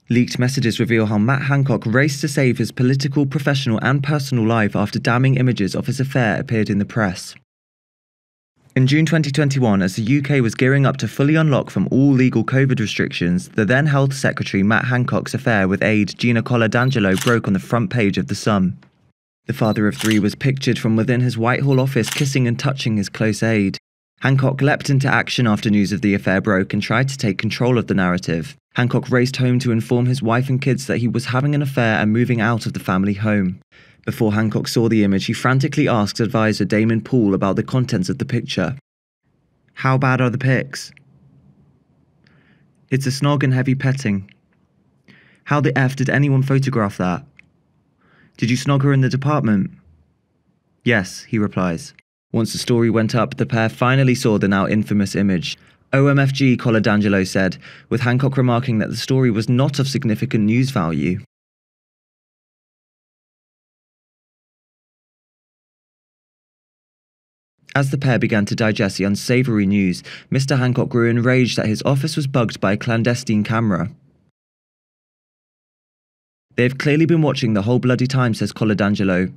Leaked messages reveal how Matt Hancock raced to save his political, professional and personal life after damning images of his affair appeared in the press. In June 2021, as the UK was gearing up to fully unlock from all legal COVID restrictions, the then Health Secretary Matt Hancock's affair with aide Gina Coladangelo broke on the front page of The Sun. The father of three was pictured from within his Whitehall office kissing and touching his close aide. Hancock leapt into action after news of the affair broke and tried to take control of the narrative. Hancock raced home to inform his wife and kids that he was having an affair and moving out of the family home. Before Hancock saw the image, he frantically asked advisor Damon Poole about the contents of the picture. "How bad are the pics?" "It's a snog and heavy petting." "How the F did anyone photograph that?" "Did you snog her in the department?" "Yes," he replies. Once the story went up, the pair finally saw the now infamous image. OMFG, Coladangelo said, with Hancock remarking that the story was not of significant news value. As the pair began to digest the unsavoury news, Mr. Hancock grew enraged that his office was bugged by a clandestine camera. "They've clearly been watching the whole bloody time," says Coladangelo.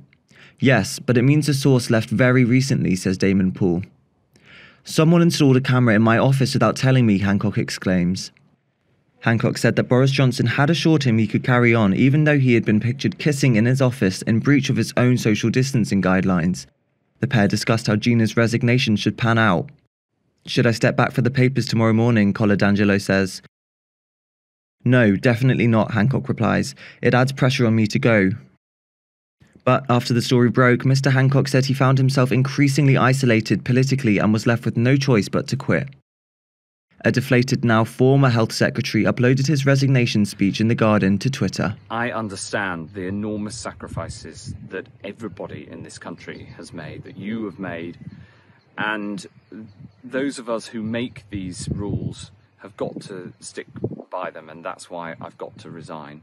"Yes, but it means the source left very recently," says Damon Poole. "Someone installed a camera in my office without telling me," Hancock exclaims. Hancock said that Boris Johnson had assured him he could carry on even though he had been pictured kissing in his office in breach of his own social distancing guidelines. The pair discussed how Gina's resignation should pan out. "Should I step back for the papers tomorrow morning?" Coladangelo says. "No, definitely not," Hancock replies. "It adds pressure on me to go." But after the story broke, Mr. Hancock said he found himself increasingly isolated politically and was left with no choice but to quit. A deflated now former health secretary uploaded his resignation speech in the Garden to Twitter. "I understand the enormous sacrifices that everybody in this country has made, that you have made, and those of us who make these rules have got to stick by them, and that's why I've got to resign.